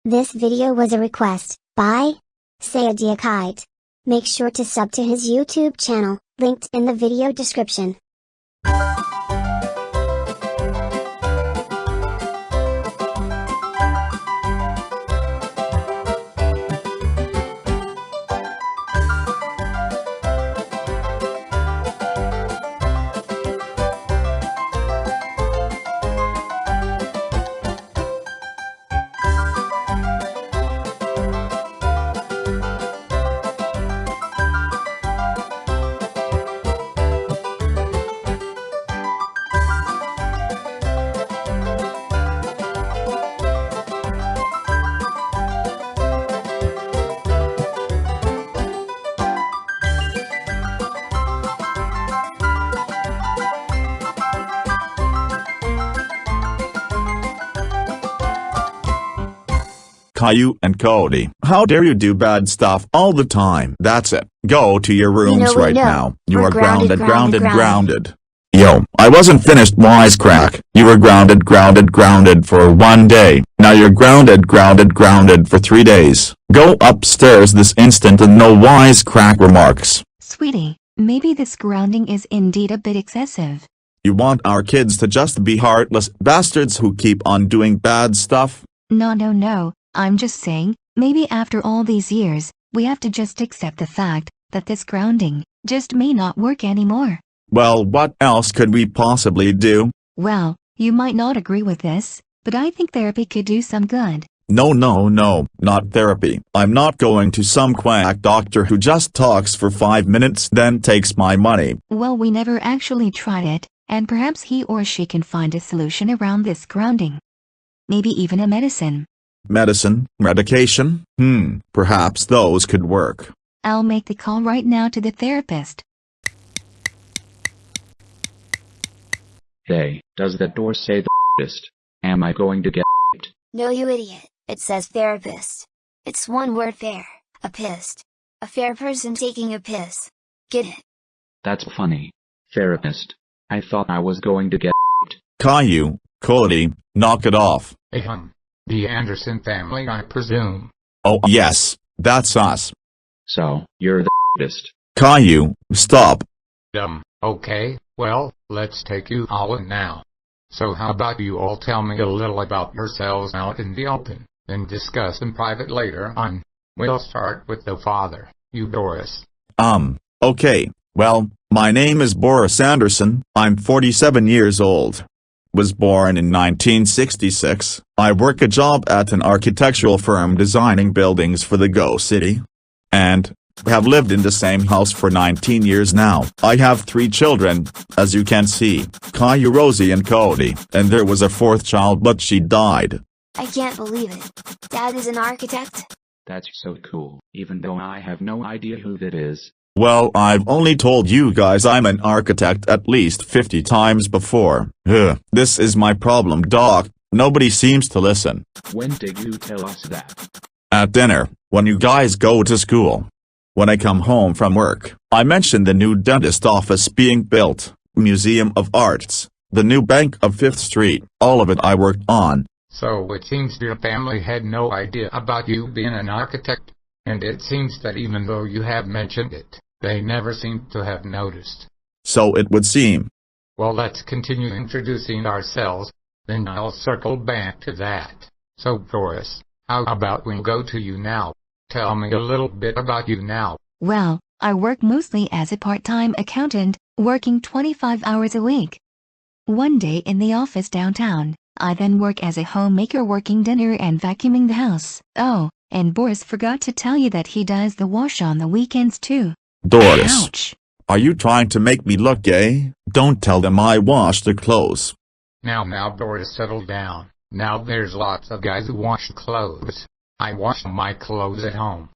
This video was a request by Sayadiakite. Make sure to sub to his YouTube channel, linked in the video description. Caillou and Cody, how dare you do bad stuff all the time? That's it. Go to your rooms right now. You are grounded. Yo, I wasn't finished, wisecrack. You were grounded for 1 day. Now you're grounded for 3 days. Go upstairs this instant and no wisecrack remarks. Sweetie, maybe this grounding is indeed a bit excessive. You want our kids to just be heartless bastards who keep on doing bad stuff? No. I'm just saying, maybe after all these years, we have to just accept the fact that this grounding just may not work anymore. Well, what else could we possibly do? Well, you might not agree with this, but I think therapy could do some good. No, not therapy. I'm not going to some quack doctor who just talks for 5 minutes then takes my money. Well, we never actually tried it, and perhaps he or she can find a solution around this grounding. Maybe even a medicine. Medication? Perhaps those could work. I'll make the call right now to the therapist. Hey, does that door say the therapist? Am I going to get raped? No, you idiot. It says therapist. It's one word fair. A pissed. A fair person taking a piss. Get it? That's funny. Therapist. I thought I was going to get raped. Caillou, Cody, knock it off. Hey the Anderson family, I presume. Oh yes, that's us. So, you're the therapist. Caillou, stop. Okay, well, let's take you all in now. So how about you all tell me a little about yourselves out in the open, then discuss in private later on. We'll start with the father, you Doris. Okay, well, my name is Boris Anderson, I'm 47 years old. Was born in 1966, I work a job at an architectural firm designing buildings for the Go City. And have lived in the same house for 19 years now. I have 3 children, as you can see, Caillou, Rosie and Cody, and there was a 4th child but she died. I can't believe it. Dad is an architect? That's so cool, even though I have no idea who that is. Well, I've only told you guys I'm an architect at least 50 times before. This is my problem, Doc. Nobody seems to listen. When did you tell us that? At dinner, when you guys go to school. When I come home from work, I mention the new dentist office being built, Museum of Arts, the new bank of 5th Street, all of it I worked on. So it seems your family had no idea about you being an architect, and it seems that even though you have mentioned it, they never seem to have noticed. So it would seem. Well, let's continue introducing ourselves, then I'll circle back to that. So Doris, how about we go to you now? Tell me a little bit about you now. Well, I work mostly as a part-time accountant, working 25 hours a week. 1 day in the office downtown, I then work as a homemaker working dinner and vacuuming the house. Oh, and Boris forgot to tell you that he does the wash on the weekends too. Doris, ouch. Are you trying to make me look gay? Don't tell them I wash the clothes. Now Doris, settle down. Now there's lots of guys who wash clothes. I wash my clothes at home.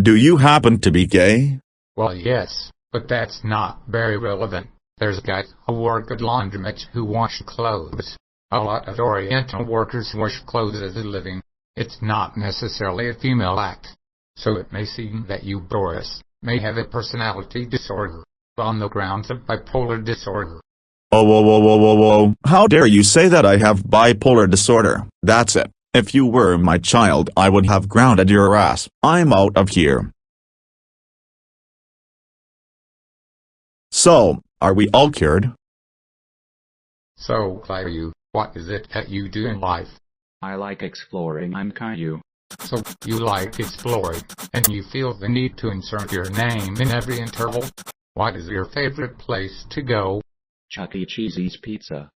Do you happen to be gay? Well, yes, but that's not very relevant. There's guys who work at laundromats who wash clothes. A lot of Oriental workers wash clothes as a living. It's not necessarily a female act. So it may seem that you, Doris, may have a personality disorder, on the grounds of bipolar disorder. Oh, whoa, how dare you say that I have bipolar disorder? That's it. If you were my child I would have grounded your ass. I'm out of here. So, are we all cured? So, Caillou, what is it that you do in life? I like exploring. I'm Caillou. So, you like exploring, and you feel the need to insert your name in every interval? What is your favorite place to go? Chuck E. Cheese's Pizza.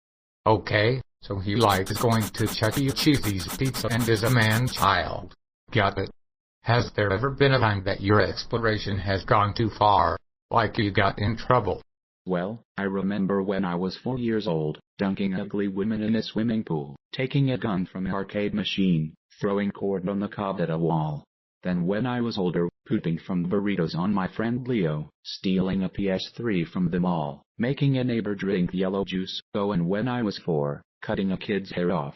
Okay, so he likes going to Chuck E. Cheese's Pizza and is a man-child. Got it. Has there ever been a time that your exploration has gone too far, like you got in trouble? Well, I remember when I was 4 years old, dunking ugly women in a swimming pool, taking a gun from an arcade machine, throwing corn on the cob at a wall. Then when I was older, pooping from burritos on my friend Leo, stealing a PS3 from the mall, making a neighbor drink yellow juice, and when I was 4, cutting a kid's hair off.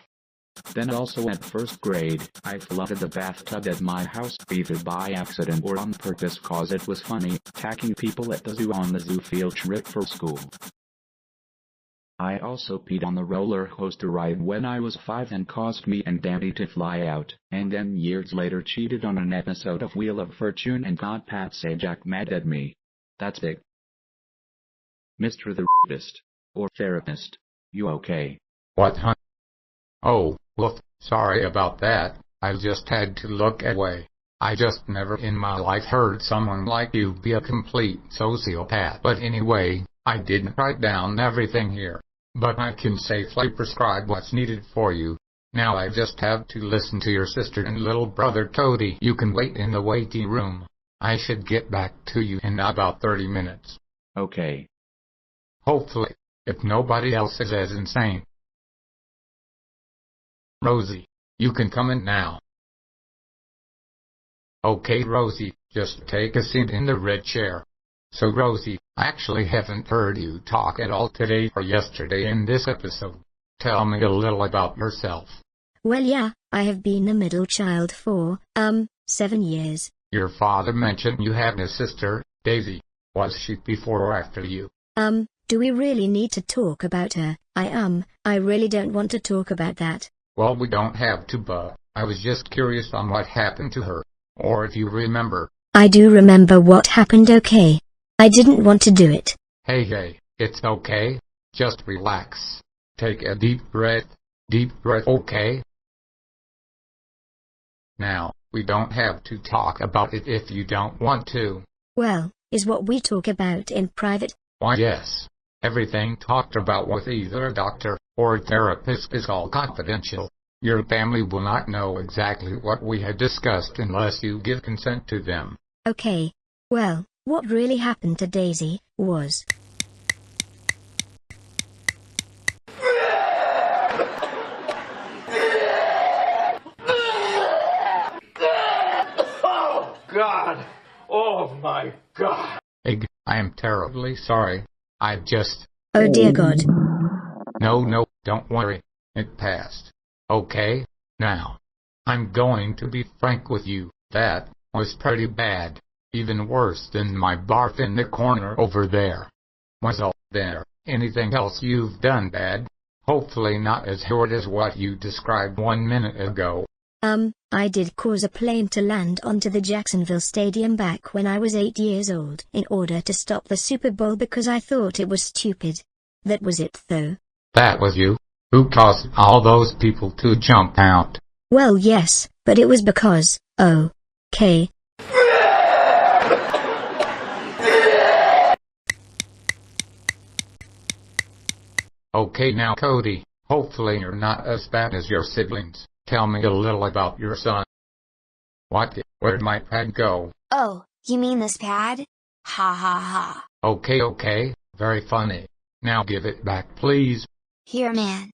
Then also at 1st grade, I flooded the bathtub at my house, either by accident or on purpose cause it was funny, attacking people at the zoo on the zoo field trip for school. I also peed on the roller coaster ride when I was 5 and caused me and Daddy to fly out, and then years later cheated on an episode of Wheel of Fortune and got Pat Sajak mad at me. That's big. Mr. the Rapist. Or Therapist. You okay? What, huh? Oh, woof, sorry about that. I just had to look away. I just never in my life heard someone like you be a complete sociopath. But anyway, I didn't write down everything here. But I can safely prescribe what's needed for you. Now I just have to listen to your sister and little brother Cody. You can wait in the waiting room. I should get back to you in about 30 minutes. Okay. Hopefully, if nobody else is as insane. Rosie, you can come in now. Okay Rosie, just take a seat in the red chair. So Rosie, I actually haven't heard you talk at all today or yesterday in this episode. Tell me a little about yourself. Well yeah, I have been a middle child for, 7 years. Your father mentioned you had a sister, Daisy. Was she before or after you? Do we really need to talk about her? I really don't want to talk about that. Well, we don't have to, but I was just curious on what happened to her. Or if you remember. I do remember what happened, okay. I didn't want to do it. Hey, it's okay. Just relax. Take a deep breath, okay? Now, we don't have to talk about it if you don't want to. Well, is what we talk about in private? Why yes. Everything talked about with either a doctor or a therapist is all confidential. Your family will not know exactly what we had discussed unless you give consent to them. Okay. Well, what really happened to Daisy was... Oh, God! Oh, my God! Egg, I am terribly sorry. I just... Oh dear God. No, don't worry. It passed. Okay? Now, I'm going to be frank with you. That was pretty bad. Even worse than my barf in the corner over there. Was all there anything else you've done bad? Hopefully not as horrid as what you described 1 minute ago. I did cause a plane to land onto the Jacksonville Stadium back when I was 8 years old in order to stop the Super Bowl because I thought it was stupid. That was it though. That was you? Who caused all those people to jump out? Well yes, but it was because, okay. Okay now Cody, hopefully you're not as bad as your siblings. Tell me a little about your son. Where'd my pad go? Oh, you mean this pad? Ha ha ha. Okay, very funny. Now give it back please. Here man.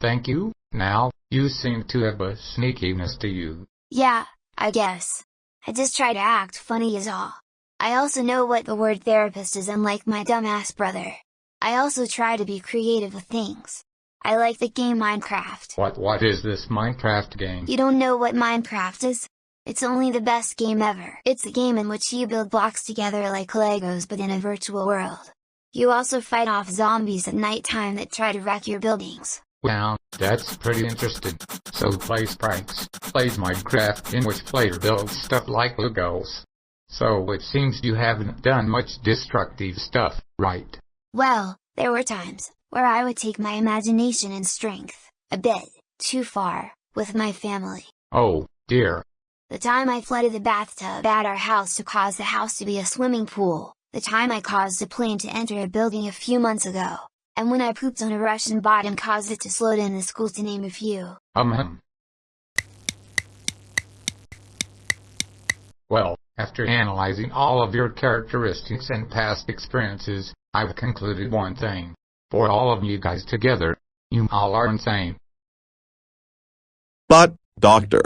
Thank you. Now, you seem to have a sneakiness to you. Yeah, I guess. I just try to act funny is all. I also know what the word therapist is unlike my dumbass brother. I also try to be creative with things. I like the game Minecraft. What is this Minecraft game? You don't know what Minecraft is? It's only the best game ever. It's a game in which you build blocks together like Legos but in a virtual world. You also fight off zombies at nighttime that try to wreck your buildings. Well, that's pretty interesting. So plays pranks, plays Minecraft, in which player builds stuff like Legos. So it seems you haven't done much destructive stuff, right? Well, there were times where I would take my imagination and strength a bit too far with my family. Oh, dear. The time I flooded the bathtub at our house to cause the house to be a swimming pool, the time I caused a plane to enter a building a few months ago, and when I pooped on a Russian bot and caused it to slow down the school, to name a few. Well, after analyzing all of your characteristics and past experiences, I've concluded one thing. For all of you guys together, you all are insane. But, doctor,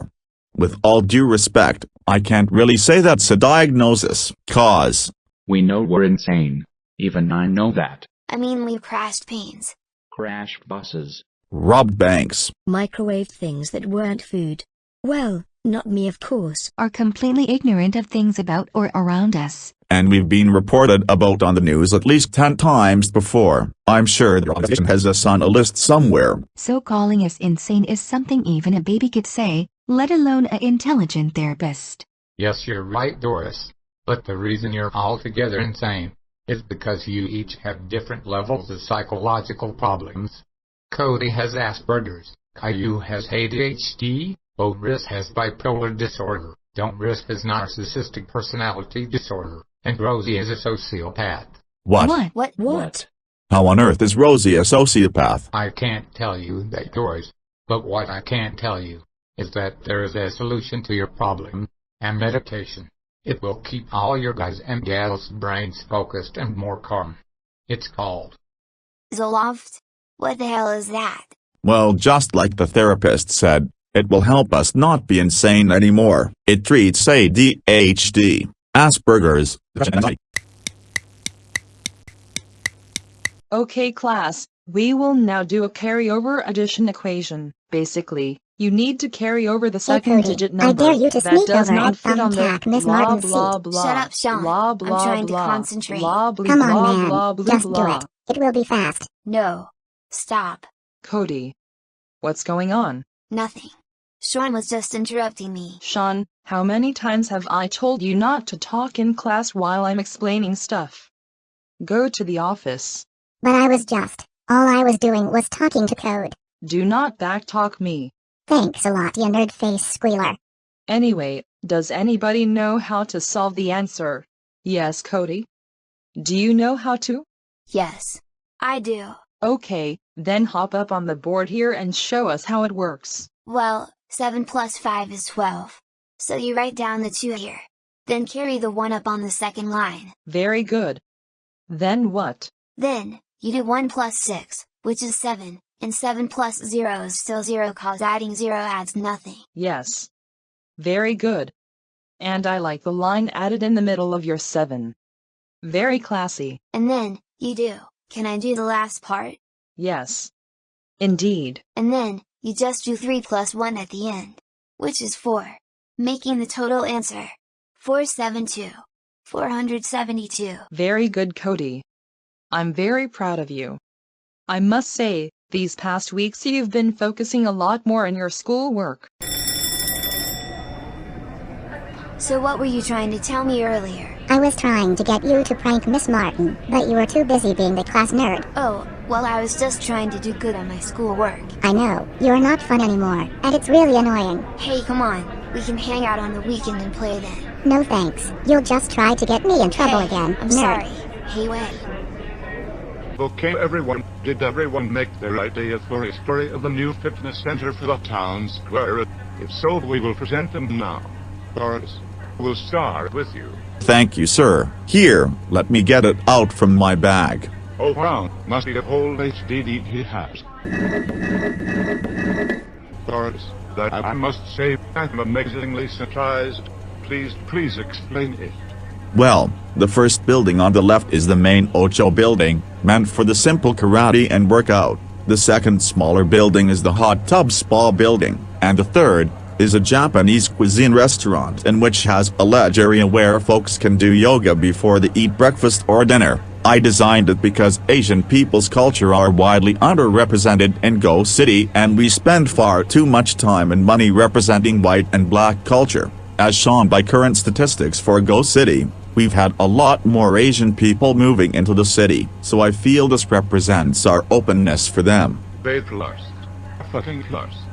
with all due respect, I can't really say that's a diagnosis, 'cause we know we're insane. Even I know that. I mean, we've crashed planes, Crashed buses, robbed banks, microwaved things that weren't food. Well, not me of course. Are completely ignorant of things about or around us. and we've been reported about on the news at least 10 times before. I'm sure the organization has us on a list somewhere. So calling us insane is something even a baby could say, let alone an intelligent therapist. Yes, you're right, Doris. But the reason you're altogether insane is because you each have different levels of psychological problems. Cody has Asperger's, Caillou has ADHD, Boris has bipolar disorder, Doris has narcissistic personality disorder, and Rosie is a sociopath. What? What? How on earth is Rosie a sociopath? I can't tell you that, Doris, but what I can tell you is that there is a solution to your problem, and meditation. It will keep all your guys' and gals' brains focused and more calm. It's called Zoloft? What the hell is that? Well, just like the therapist said, it will help us not be insane anymore. It treats ADHD, Asperger's. Okay class, we will now do a carryover addition equation. Basically, you need to carry over the second Cody, digit I number dare you to that sneak does over not and fit on the thumbtack Miss blah Martin's blah seat. blah. Shut up, Sean. Blah I'm blah trying to blah. concentrate. Blah blah Come on, blah man. blah blah Just do blah. it. It will be fast. No. Stop. Cody, what's going on? Nothing. Sean was just interrupting me. Sean, how many times have I told you not to talk in class while I'm explaining stuff? Go to the office. But all I was doing was talking to Code. Do not backtalk me. Thanks a lot, you nerd face squealer. Anyway, does anybody know how to solve the answer? Yes, Cody? Do you know how to? Yes. I do. Okay, then hop up on the board here and show us how it works. Well, 7 plus 5 is 12. So you write down the 2 here. Then carry the 1 up on the second line. Very good. Then what? Then, you do 1 plus 6, which is 7, and 7 plus 0 is still 0 cause adding 0 adds nothing. Yes. Very good. And I like the line added in the middle of your 7. Very classy. And then, you do. Can I do the last part? Yes. Indeed. And then, you just do 3 plus 1 at the end. Which is 4. Making the total answer 472. 472. Very good, Cody. I'm very proud of you. I must say, these past weeks you've been focusing a lot more on your schoolwork. So what were you trying to tell me earlier? I was trying to get you to prank Miss Martin, but you were too busy being the class nerd. Oh, well, I was just trying to do good on my schoolwork. I know, you're not fun anymore, and it's really annoying. Hey, come on, we can hang out on the weekend and play then. No thanks, you'll just try to get me in trouble Hey, again, I'm nerd. sorry. Hey, wait. Okay everyone, did everyone make their idea for a story of the new fitness center for the town square? If so, we will present them now. Boris, we'll start with you. Thank you, sir. Here, let me get it out from my bag. Oh wow, must be a whole HDD he has. Boris, that I must say, I'm amazingly surprised. Please explain it. Well, the first building on the left is the main Ocho building, meant for the simple karate and workout. The second smaller building is the hot tub spa building, and the third is a Japanese cuisine restaurant in which has a ledge area where folks can do yoga before they eat breakfast or dinner. I designed it because Asian people's culture are widely underrepresented in Go City and we spend far too much time and money representing white and black culture. As shown by current statistics for Go City, we've had a lot more Asian people moving into the city, so I feel this represents our openness for them. Bathe lust. Fucking lust.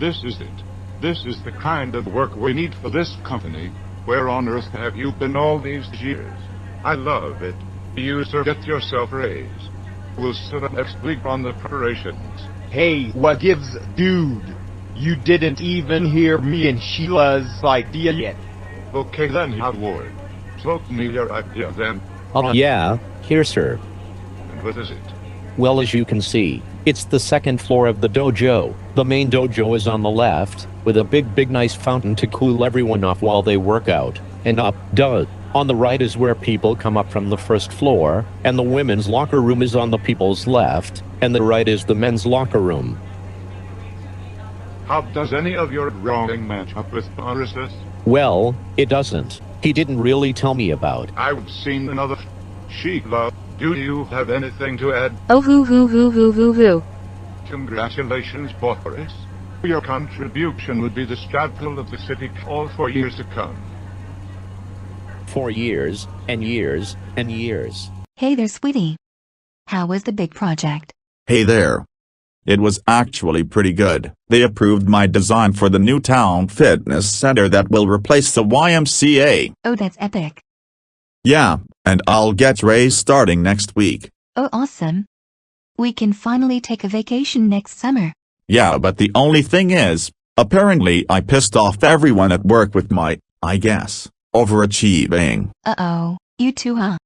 This is it. This is the kind of work we need for this company. Where on earth have you been all these years? I love it. You sir, get yourself a raise. We'll set up next week on the preparations. Hey, what gives, dude? You didn't even hear me and Sheila's idea yet. Okay then, Howard. Smoke me your idea then. Oh yeah, here sir. And what is it? Well, as you can see, it's the second floor of the dojo. The main dojo is on the left, with a big nice fountain to cool everyone off while they work out. And on the right is where people come up from the first floor, and the women's locker room is on the people's left, and the right is the men's locker room. How does any of your drawing match up with Boris's? Well, it doesn't. He didn't really tell me about. I've seen another. Sheila, do you have anything to add? Oh hoo. Congratulations, Boris. Your contribution would be the staple of the city hall for years to come. For years, and years, and years. Hey there, sweetie. How was the big project? Hey there. It was actually pretty good. They approved my design for the new town fitness center that will replace the YMCA. Oh, that's epic. Yeah, and I'll get raised starting next week. Oh, awesome. We can finally take a vacation next summer. Yeah, but the only thing is, apparently I pissed off everyone at work with my, I guess, overachieving. Uh-oh, you too, huh?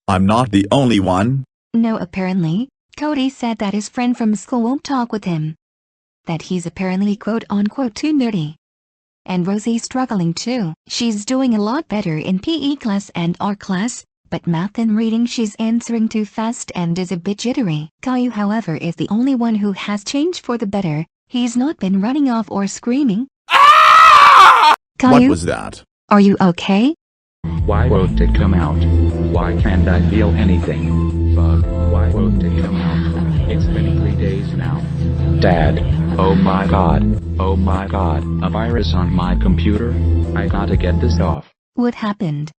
I'm not the only one. No, apparently. Cody said that his friend from school won't talk with him. That he's apparently quote-unquote too nerdy. And Rosie's struggling too. She's doing a lot better in PE class and art class, but math and reading she's answering too fast and is a bit jittery. Caillou, however, is the only one who has changed for the better. He's not been running off or screaming. Caillou, What was that? are you okay? Why won't it come out? Why can't I feel anything? Bug, why won't it come out? It's been 3 days now. Dad, oh my god, a virus on my computer? I gotta get this off. What happened?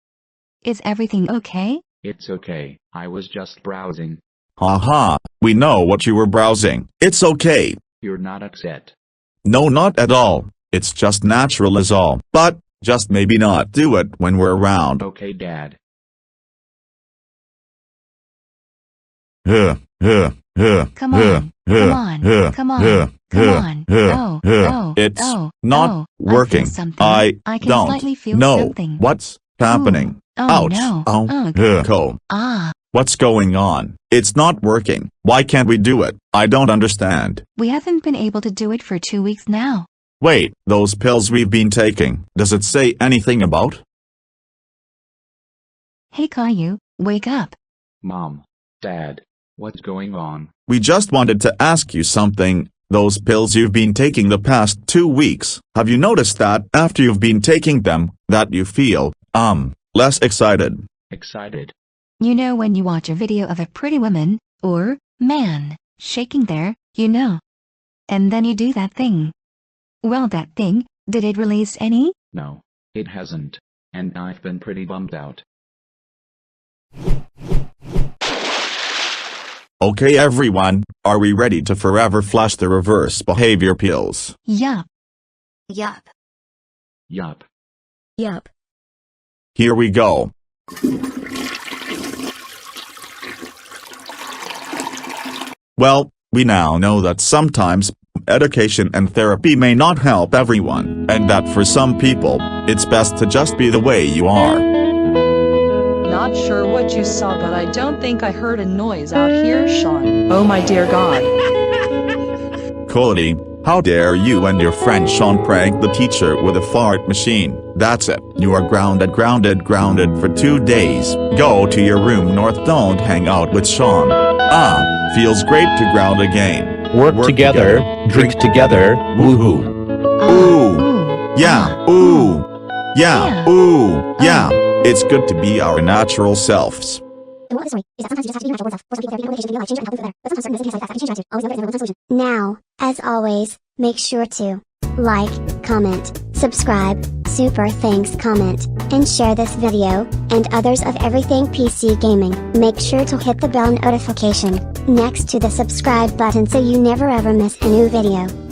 Is everything okay? It's okay, I was just browsing. Haha, we know what you were browsing. It's okay. You're not upset. No, not at all. It's just natural is all. But, just maybe not do it when we're around. Okay, Dad. Come Come on. It's I not feel working. something. I can don't slightly feel know something. what's happening. Oh, Ouch. no. Oh, Ugh. Cool. Ah, What's going on? It's not working. Why can't we do it? I don't understand. we haven't been able to do it for 2 weeks now. Wait, those pills we've been taking, does it say anything about? Hey Caillou, wake up. Mom, Dad, what's going on? We just wanted to ask you something. Those pills you've been taking the past 2 weeks, have you noticed that after you've been taking them, that you feel, less excited? Excited? You know when you watch a video of a pretty woman, or man, shaking there, you know. And then you do that thing. Well, that thing, did it release any? No, it hasn't. And I've been pretty bummed out. Okay everyone, are we ready to forever flush the reverse behavior pills? Yup. Yup. Yup. Yup. Here we go. Well, we now know that sometimes education and therapy may not help everyone, and that for some people, it's best to just be the way you are. Not sure what you saw, but I don't think I heard a noise out here, Sean. Oh my dear God. Cody, how dare you and your friend Sean prank the teacher with a fart machine? That's it. You are grounded for 2 days. Go to your room north, don't hang out with Sean. Feels great to ground again. Work together, drink together, woohoo. Ooh. Yeah, ooh. Yeah, ooh. Yeah. It's good to be our natural selves. The moral of the story is that sometimes you just have to be your natural words off, or some people therapy and motivation can be a life changer and help them through better, but sometimes certain mistakes like that can change attitude. Always know there's never one solution. Now, as always, make sure to like, comment, subscribe, super thanks comment, and share this video, and others of everything PC gaming. Make sure to hit the bell notification next to the subscribe button so you never ever miss a new video.